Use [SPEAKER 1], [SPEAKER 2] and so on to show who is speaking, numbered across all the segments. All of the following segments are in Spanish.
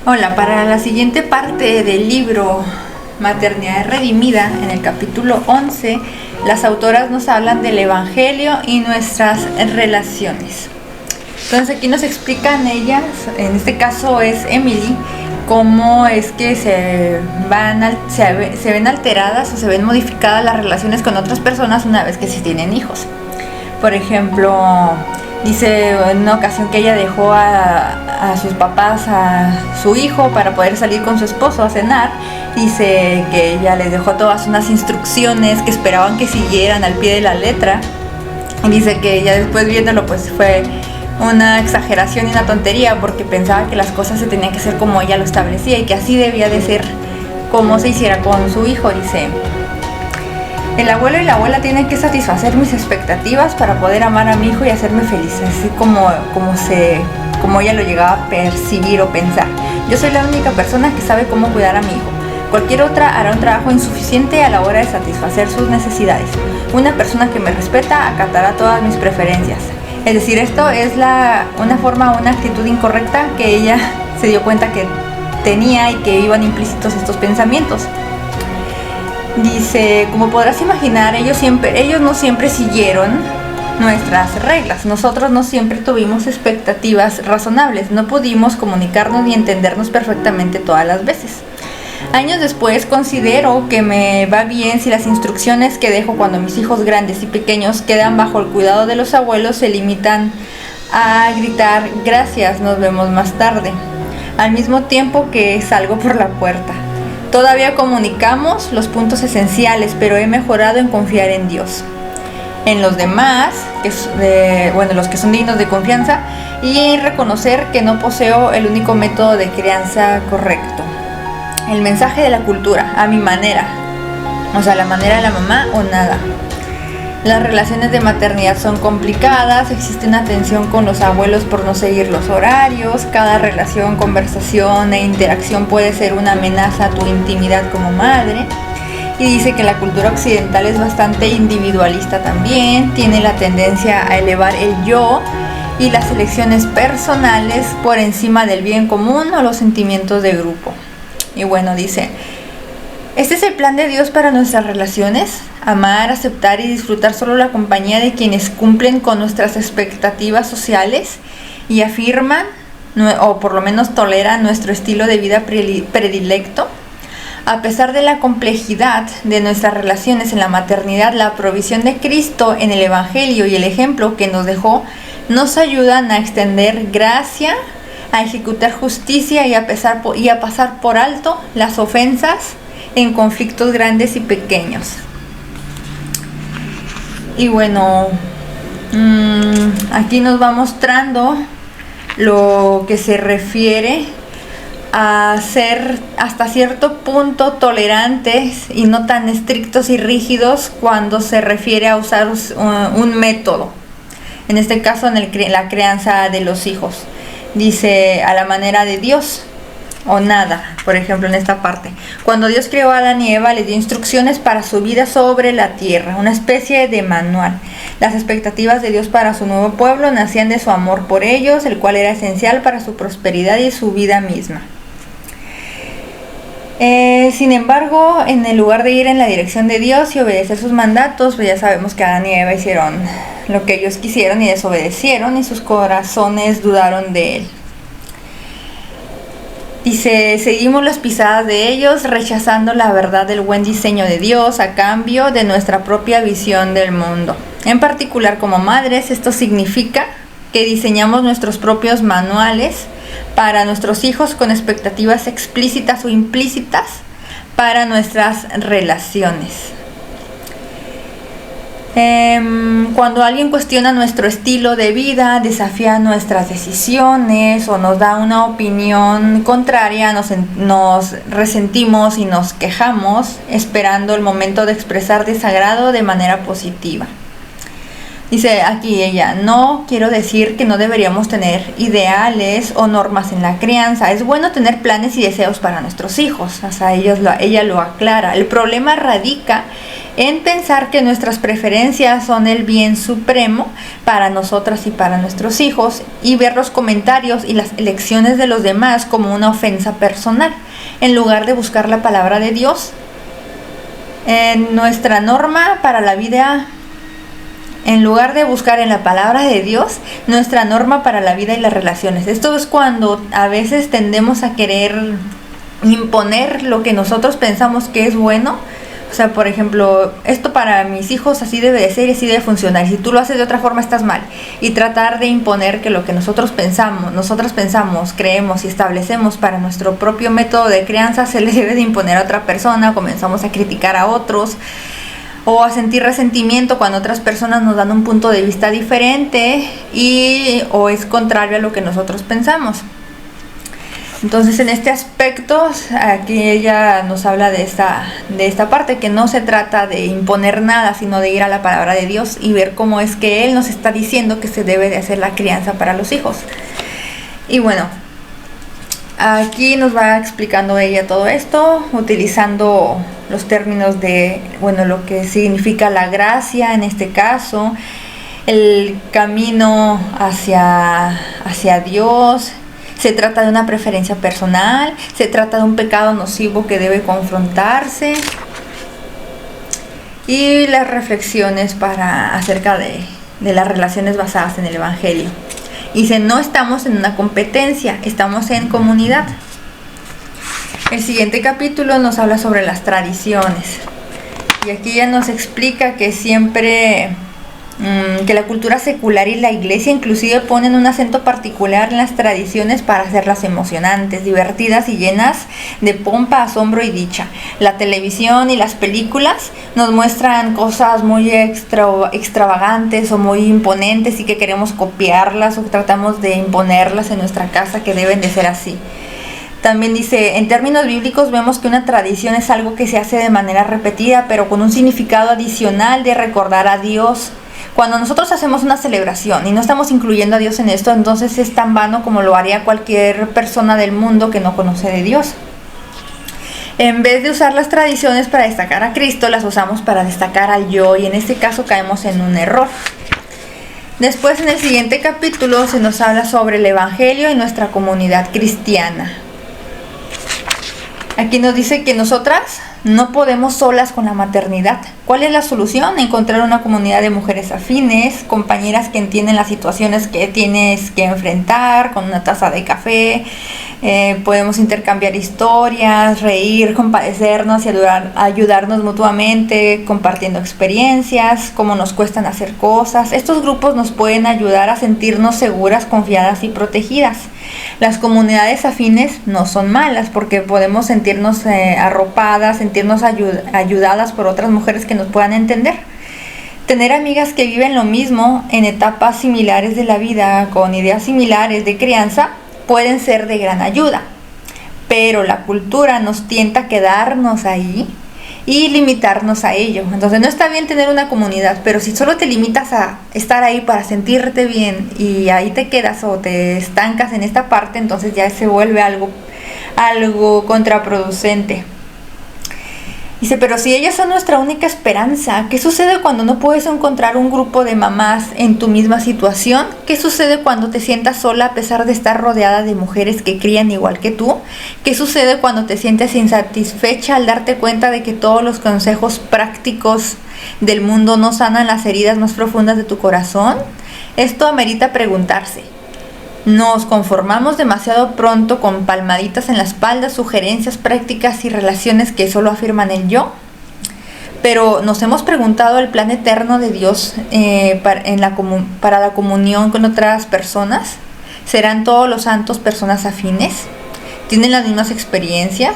[SPEAKER 1] Hola, para la siguiente parte del libro Maternidad Redimida, en el capítulo 11, las autoras nos hablan del Evangelio y nuestras relaciones. Entonces aquí nos explican ellas, en este caso es Emily, cómo es que se ven alteradas o se ven modificadas las relaciones con otras personas una vez que se tienen hijos. Por ejemplo, dice en una ocasión que ella dejó a sus papás a su hijo para poder salir con su esposo a cenar. Dice que ella les dejó todas unas instrucciones que esperaban que siguieran al pie de la letra. Y dice que ella después viéndolo pues fue una exageración y una tontería, porque pensaba que las cosas se tenían que hacer como ella lo establecía y que así debía de ser como se hiciera con su hijo. Dice: el abuelo y la abuela tienen que satisfacer mis expectativas para poder amar a mi hijo y hacerme feliz, así como ella lo llegaba a percibir o pensar. Yo soy la única persona que sabe cómo cuidar a mi hijo. Cualquier otra hará un trabajo insuficiente a la hora de satisfacer sus necesidades. Una persona que me respeta acatará todas mis preferencias. Es decir, esto es una actitud incorrecta que ella se dio cuenta que tenía y que iban implícitos estos pensamientos. Dice: como podrás imaginar, ellos no siempre siguieron nuestras reglas. Nosotros no siempre tuvimos expectativas razonables. No pudimos comunicarnos ni entendernos perfectamente todas las veces. Años después considero que me va bien si las instrucciones que dejo cuando mis hijos grandes y pequeños quedan bajo el cuidado de los abuelos se limitan a gritar gracias, nos vemos más tarde, al mismo tiempo que salgo por la puerta. Todavía comunicamos los puntos esenciales, pero he mejorado en confiar en Dios, en los demás, los que son dignos de confianza, y en reconocer que no poseo el único método de crianza correcto. El mensaje de la cultura, a mi manera, o sea, la manera de la mamá o nada. Las relaciones de maternidad son complicadas, existe una tensión con los abuelos por no seguir los horarios, cada relación, conversación e interacción puede ser una amenaza a tu intimidad como madre. Y dice que la cultura occidental es bastante individualista también, tiene la tendencia a elevar el yo y las elecciones personales por encima del bien común o los sentimientos de grupo. Y bueno, dice: este es el plan de Dios para nuestras relaciones: amar, aceptar y disfrutar solo la compañía de quienes cumplen con nuestras expectativas sociales y afirman, o por lo menos toleran, nuestro estilo de vida predilecto. A pesar de la complejidad de nuestras relaciones en la maternidad, la provisión de Cristo en el Evangelio y el ejemplo que nos dejó nos ayudan a extender gracia, a ejecutar justicia y a pasar por alto las ofensas en conflictos grandes y pequeños. Y bueno, aquí nos va mostrando lo que se refiere a ser hasta cierto punto tolerantes y no tan estrictos y rígidos cuando se refiere a usar un método, en este caso en la crianza de los hijos. Dice: a la manera de Dios o nada. Por ejemplo, en esta parte, cuando Dios creó a Adán y Eva, les dio instrucciones para su vida sobre la tierra, una especie de manual. Las expectativas de Dios para su nuevo pueblo nacían de su amor por ellos, el cual era esencial para su prosperidad y su vida misma. Sin embargo, en el lugar de ir en la dirección de Dios y obedecer sus mandatos, pues ya sabemos que Adán y Eva hicieron lo que ellos quisieron y desobedecieron, y sus corazones dudaron de él. Dice: seguimos las pisadas de ellos, rechazando la verdad del buen diseño de Dios a cambio de nuestra propia visión del mundo. En particular, como madres, esto significa que diseñamos nuestros propios manuales para nuestros hijos con expectativas explícitas o implícitas para nuestras relaciones. Cuando alguien cuestiona nuestro estilo de vida, desafía nuestras decisiones o nos da una opinión contraria, nos resentimos y nos quejamos, esperando el momento de expresar desagrado de manera positiva. Dice aquí ella: no quiero decir que no deberíamos tener ideales o normas en la crianza. Es bueno tener planes y deseos para nuestros hijos. O sea, ella lo aclara. El problema radica en pensar que nuestras preferencias son el bien supremo para nosotras y para nuestros hijos, y ver los comentarios y las elecciones de los demás como una ofensa personal, en lugar de buscar la palabra de Dios en nuestra norma para la vida. En lugar de buscar en la palabra de Dios nuestra norma para la vida y las relaciones. Esto es cuando a veces tendemos a querer imponer lo que nosotros pensamos que es bueno. O sea, por ejemplo, esto para mis hijos así debe de ser y así debe funcionar. Y si tú lo haces de otra forma estás mal. Y tratar de imponer que lo que nosotros pensamos, creemos y establecemos para nuestro propio método de crianza se le debe de imponer a otra persona. Comenzamos a criticar a otros o a sentir resentimiento cuando otras personas nos dan un punto de vista diferente o es contrario a lo que nosotros pensamos. Entonces, en este aspecto, aquí ella nos habla de esta parte, que no se trata de imponer nada, sino de ir a la palabra de Dios y ver cómo es que Él nos está diciendo que se debe de hacer la crianza para los hijos. Y bueno, aquí nos va explicando ella todo esto, utilizando los términos de, lo que significa la gracia en este caso, el camino hacia Dios. Se trata de una preferencia personal, se trata de un pecado nocivo que debe confrontarse, y las reflexiones acerca de las relaciones basadas en el Evangelio. Y dice, no estamos en una competencia, estamos en comunidad. El siguiente capítulo nos habla sobre las tradiciones. Y aquí ya nos explica que siempre que la cultura secular y la iglesia inclusive ponen un acento particular en las tradiciones para hacerlas emocionantes, divertidas y llenas de pompa, asombro y dicha. La televisión y las películas nos muestran cosas muy extravagantes o muy imponentes y que queremos copiarlas o tratamos de imponerlas en nuestra casa, que deben de ser así. También dice, en términos bíblicos vemos que una tradición es algo que se hace de manera repetida, pero con un significado adicional de recordar a Dios. Cuando nosotros hacemos una celebración y no estamos incluyendo a Dios en esto, entonces es tan vano como lo haría cualquier persona del mundo que no conoce de Dios. En vez de usar las tradiciones para destacar a Cristo, las usamos para destacar al yo, y en este caso caemos en un error. Después, en el siguiente capítulo, se nos habla sobre el Evangelio y nuestra comunidad cristiana. Aquí nos dice que nosotras no podemos solas con la maternidad. ¿Cuál es la solución? Encontrar una comunidad de mujeres afines, compañeras que entienden las situaciones que tienes que enfrentar con una taza de café. Podemos intercambiar historias, reír, compadecernos y ayudarnos mutuamente, compartiendo experiencias, cómo nos cuestan hacer cosas. Estos grupos nos pueden ayudar a sentirnos seguras, confiadas y protegidas. Las comunidades afines no son malas porque podemos sentirnos arropadas, sentirnos ayudadas por otras mujeres que nos puedan entender. Tener amigas que viven lo mismo en etapas similares de la vida, con ideas similares de crianza, pueden ser de gran ayuda. Pero la cultura nos tienta a quedarnos ahí y limitarnos a ello. Entonces no está bien tener una comunidad, pero si solo te limitas a estar ahí para sentirte bien y ahí te quedas o te estancas en esta parte, entonces ya se vuelve algo contraproducente. Dice, pero si ellas son nuestra única esperanza, ¿qué sucede cuando no puedes encontrar un grupo de mamás en tu misma situación? ¿Qué sucede cuando te sientas sola a pesar de estar rodeada de mujeres que crían igual que tú? ¿Qué sucede cuando te sientes insatisfecha al darte cuenta de que todos los consejos prácticos del mundo no sanan las heridas más profundas de tu corazón? Esto amerita preguntarse. Nos conformamos demasiado pronto con palmaditas en la espalda, sugerencias prácticas y relaciones que solo afirman el yo. Pero nos hemos preguntado el plan eterno de Dios para la comunión con otras personas. ¿Serán todos los santos personas afines? ¿Tienen las mismas experiencias?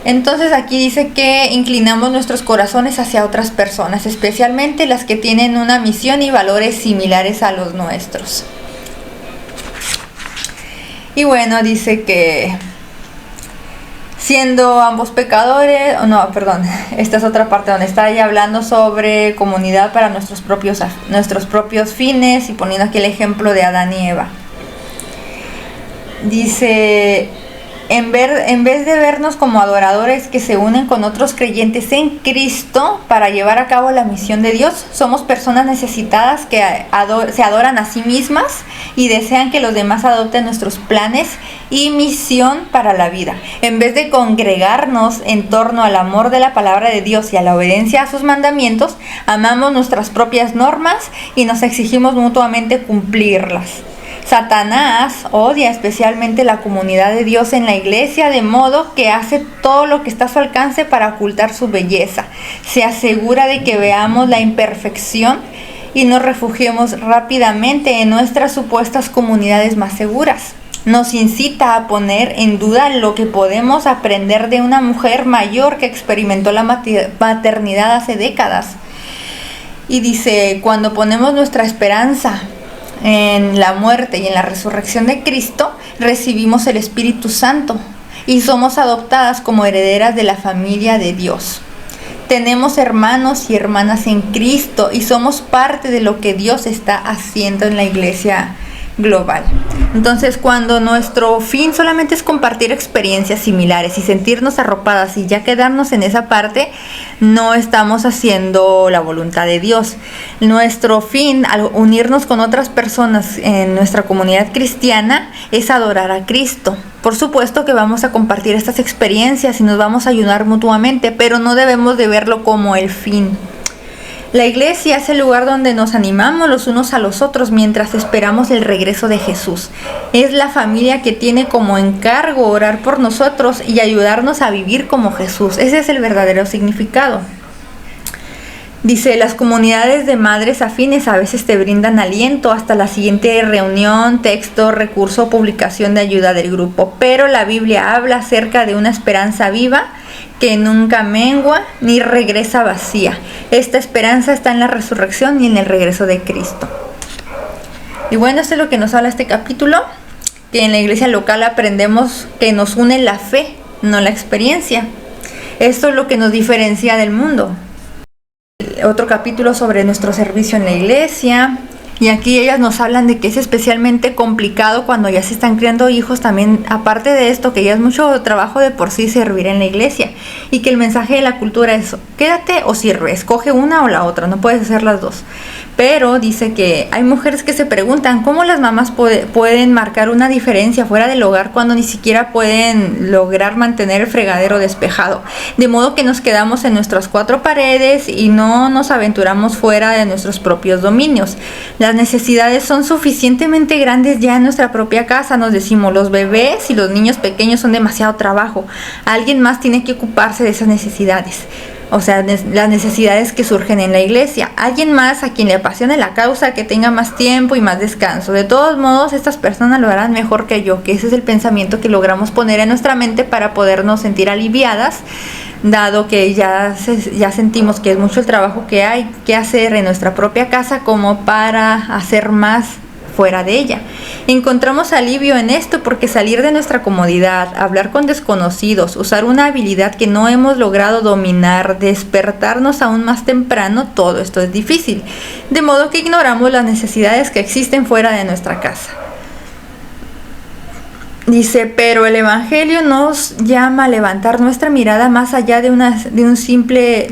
[SPEAKER 1] Entonces aquí dice que inclinamos nuestros corazones hacia otras personas, especialmente las que tienen una misión y valores similares a los nuestros. Y bueno, dice que siendo ambos pecadores, esta es otra parte donde está ella hablando sobre comunidad para nuestros propios fines y poniendo aquí el ejemplo de Adán y Eva. Dice, en vez de vernos como adoradores que se unen con otros creyentes en Cristo para llevar a cabo la misión de Dios, somos personas necesitadas que se adoran a sí mismas y desean que los demás adopten nuestros planes y misión para la vida. En vez de congregarnos en torno al amor de la palabra de Dios y a la obediencia a sus mandamientos, amamos nuestras propias normas y nos exigimos mutuamente cumplirlas. Satanás odia especialmente la comunidad de Dios en la iglesia, de modo que hace todo lo que está a su alcance para ocultar su belleza. Se asegura de que veamos la imperfección y nos refugiemos rápidamente en nuestras supuestas comunidades más seguras. Nos incita a poner en duda lo que podemos aprender de una mujer mayor que experimentó la maternidad hace décadas. Y dice, cuando ponemos nuestra esperanza en la muerte y en la resurrección de Cristo, recibimos el Espíritu Santo y somos adoptadas como herederas de la familia de Dios. Tenemos hermanos y hermanas en Cristo y somos parte de lo que Dios está haciendo en la iglesia global. Entonces, cuando nuestro fin solamente es compartir experiencias similares y sentirnos arropadas y ya quedarnos en esa parte, no estamos haciendo la voluntad de Dios. Nuestro fin, al unirnos con otras personas en nuestra comunidad cristiana, es adorar a Cristo. Por supuesto que vamos a compartir estas experiencias y nos vamos a ayudar mutuamente, pero no debemos de verlo como el fin. La iglesia es el lugar donde nos animamos los unos a los otros mientras esperamos el regreso de Jesús. Es la familia que tiene como encargo orar por nosotros y ayudarnos a vivir como Jesús. Ese es el verdadero significado. Dice, las comunidades de madres afines a veces te brindan aliento hasta la siguiente reunión, texto, recurso o publicación de ayuda del grupo. Pero la Biblia habla acerca de una esperanza viva que nunca mengua ni regresa vacía. Esta esperanza está en la resurrección y en el regreso de Cristo. Y bueno, esto es lo que nos habla este capítulo, que en la iglesia local aprendemos que nos une la fe, no la experiencia. Esto es lo que nos diferencia del mundo. Otro capítulo sobre nuestro servicio en la iglesia. Y aquí ellas nos hablan de que es especialmente complicado cuando ya se están criando hijos también, aparte de esto, que ya es mucho trabajo de por sí servir en la iglesia. Y que el mensaje de la cultura es, quédate o sirve, escoge una o la otra, no puedes hacer las dos. Pero dice que hay mujeres que se preguntan cómo las mamás pueden marcar una diferencia fuera del hogar cuando ni siquiera pueden lograr mantener el fregadero despejado. De modo que nos quedamos en nuestras cuatro paredes y no nos aventuramos fuera de nuestros propios dominios. Las necesidades son suficientemente grandes ya en nuestra propia casa, nos decimos, los bebés y los niños pequeños son demasiado trabajo. Alguien más tiene que ocuparse de esas necesidades. O sea, las necesidades que surgen en la iglesia. Alguien más a quien le apasione la causa, que tenga más tiempo y más descanso. De todos modos, estas personas lo harán mejor que yo, que ese es el pensamiento que logramos poner en nuestra mente para podernos sentir aliviadas, dado que ya sentimos que es mucho el trabajo que hay que hacer en nuestra propia casa como para hacer más fuera de ella. Encontramos alivio en esto porque salir de nuestra comodidad, hablar con desconocidos, usar una habilidad que no hemos logrado dominar, despertarnos aún más temprano, todo esto es difícil, de modo que ignoramos las necesidades que existen fuera de nuestra casa. Dice, pero el Evangelio nos llama a levantar nuestra mirada más allá de un simple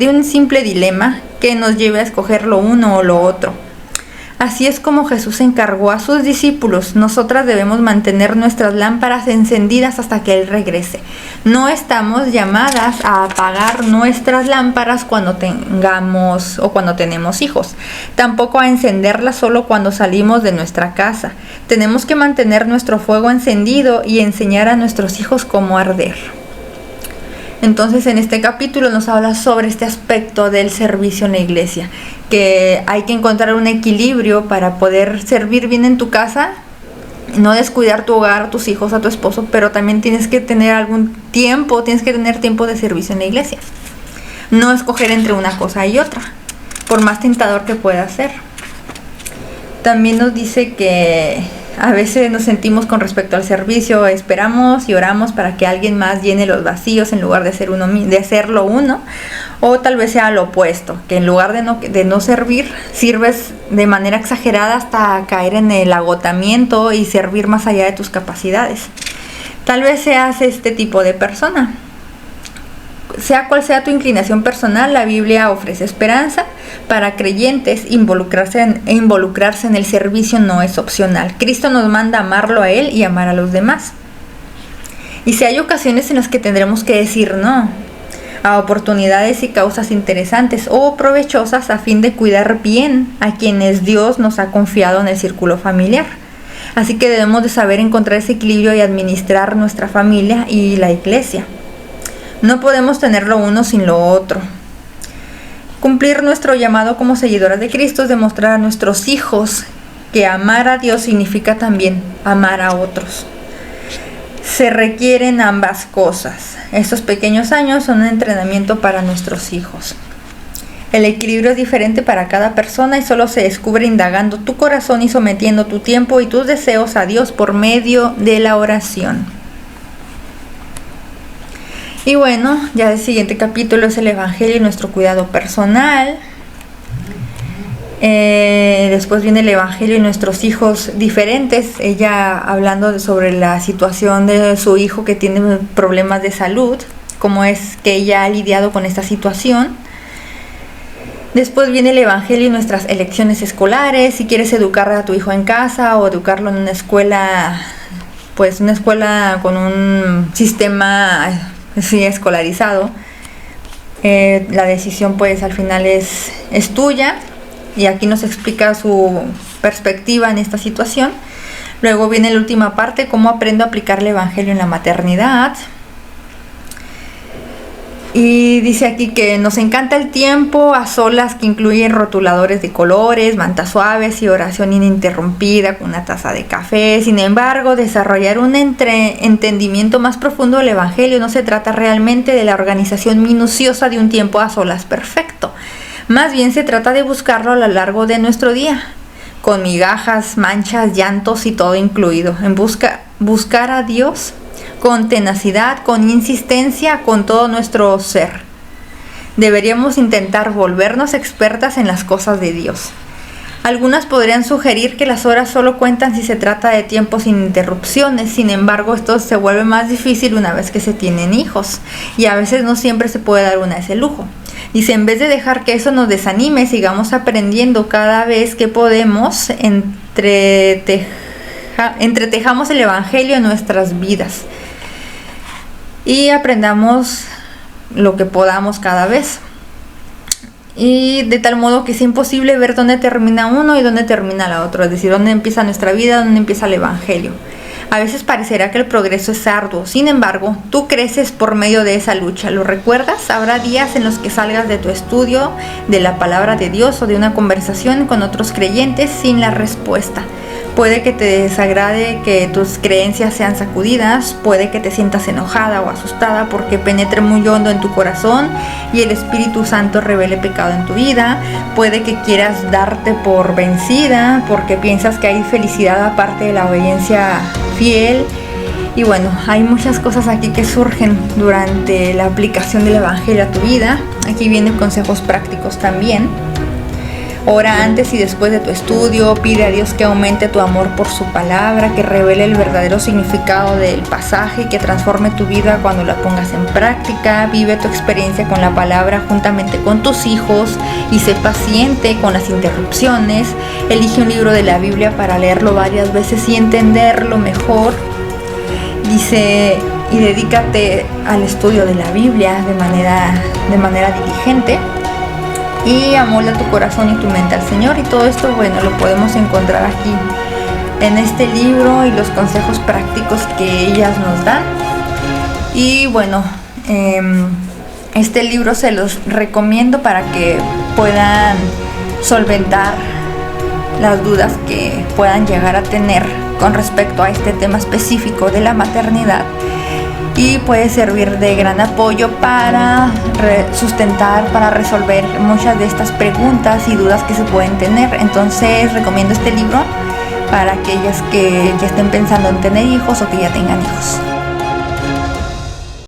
[SPEAKER 1] dilema que nos lleve a escoger lo uno o lo otro. Así es como Jesús encargó a sus discípulos. Nosotras debemos mantener nuestras lámparas encendidas hasta que Él regrese. No estamos llamadas a apagar nuestras lámparas cuando tengamos o cuando tenemos hijos. Tampoco a encenderlas solo cuando salimos de nuestra casa. Tenemos que mantener nuestro fuego encendido y enseñar a nuestros hijos cómo arder. Entonces en este capítulo nos habla sobre este aspecto del servicio en la iglesia, que hay que encontrar un equilibrio para poder servir bien en tu casa, no descuidar tu hogar, a tus hijos, a tu esposo, pero también tienes que tener tiempo de servicio en la iglesia. No escoger entre una cosa y otra, por más tentador que pueda ser. También nos dice que a veces nos sentimos con respecto al servicio, esperamos y oramos para que alguien más llene los vacíos en lugar de hacerlo uno, o tal vez sea lo opuesto, que en lugar de no servir, sirves de manera exagerada hasta caer en el agotamiento y servir más allá de tus capacidades. Tal vez seas este tipo de persona. Sea cual sea tu inclinación personal, la Biblia ofrece esperanza para creyentes. Involucrarse en el servicio no es opcional. Cristo nos manda amarlo a Él y amar a los demás. Y si hay ocasiones en las que tendremos que decir no a oportunidades y causas interesantes o provechosas a fin de cuidar bien a quienes Dios nos ha confiado en el círculo familiar. Así que debemos de saber encontrar ese equilibrio y administrar nuestra familia y la iglesia. No podemos tener lo uno sin lo otro. Cumplir nuestro llamado como seguidoras de Cristo es demostrar a nuestros hijos que amar a Dios significa también amar a otros. Se requieren ambas cosas. Estos pequeños años son un entrenamiento para nuestros hijos. El equilibrio es diferente para cada persona y solo se descubre indagando tu corazón y sometiendo tu tiempo y tus deseos a Dios por medio de la oración. Y bueno, ya el siguiente capítulo es el Evangelio y nuestro cuidado personal. Después viene el Evangelio y nuestros hijos diferentes. Ella hablando sobre la situación de su hijo que tiene problemas de salud, cómo es que ella ha lidiado con esta situación. Después viene el Evangelio y nuestras elecciones escolares. Si quieres educar a tu hijo en casa o educarlo en una escuela, pues una escuela con un sistema así escolarizado, la decisión pues al final es tuya. Y aquí nos explica su perspectiva en esta situación. Luego viene la última parte, cómo aprendo a aplicar el Evangelio en la maternidad. Y dice aquí que nos encanta el tiempo a solas, que incluyen rotuladores de colores, mantas suaves y oración ininterrumpida con una taza de café. Sin embargo, desarrollar un entendimiento más profundo del Evangelio no se trata realmente de la organización minuciosa de un tiempo a solas perfecto. Más bien se trata de buscarlo a lo largo de nuestro día, con migajas, manchas, llantos y todo incluido. Buscar a Dios con tenacidad, con insistencia, con todo nuestro ser. Deberíamos intentar volvernos expertas en las cosas de Dios. Algunas podrían sugerir que las horas solo cuentan si se trata de tiempos sin interrupciones. Sin embargo, esto se vuelve más difícil una vez que se tienen hijos, y a veces no siempre se puede dar ese lujo. Dice, en vez de dejar que eso nos desanime, sigamos aprendiendo cada vez que podemos, entretejamos el Evangelio en nuestras vidas y aprendamos lo que podamos cada vez. Y de tal modo que es imposible ver dónde termina uno y dónde termina la otra, es decir, dónde empieza nuestra vida, dónde empieza el Evangelio. A veces parecerá que el progreso es arduo, sin embargo, tú creces por medio de esa lucha. ¿Lo recuerdas? Habrá días en los que salgas de tu estudio de la palabra de Dios o de una conversación con otros creyentes sin la respuesta. Puede que te desagrade que tus creencias sean sacudidas, puede que te sientas enojada o asustada porque penetre muy hondo en tu corazón y el Espíritu Santo revele pecado en tu vida, puede que quieras darte por vencida porque piensas que hay felicidad aparte de la obediencia fiel. Y bueno, hay muchas cosas aquí que surgen durante la aplicación del Evangelio a tu vida. Aquí vienen consejos prácticos también. Ora antes y después de tu estudio, pide a Dios que aumente tu amor por su palabra, que revele el verdadero significado del pasaje y que transforme tu vida cuando la pongas en práctica. Vive tu experiencia con la palabra juntamente con tus hijos y sé paciente con las interrupciones. Elige un libro de la Biblia para leerlo varias veces y entenderlo mejor. Dice, y dedícate al estudio de la Biblia de manera diligente. Y amolda tu corazón y tu mente al Señor. Y todo esto, bueno, lo podemos encontrar aquí en este libro y los consejos prácticos que ellas nos dan. Y bueno, este libro se los recomiendo para que puedan solventar las dudas que puedan llegar a tener con respecto a este tema específico de la maternidad. Y puede servir de gran apoyo para sustentar, para resolver muchas de estas preguntas y dudas que se pueden tener. Entonces recomiendo este libro para aquellas que ya estén pensando en tener hijos o que ya tengan hijos.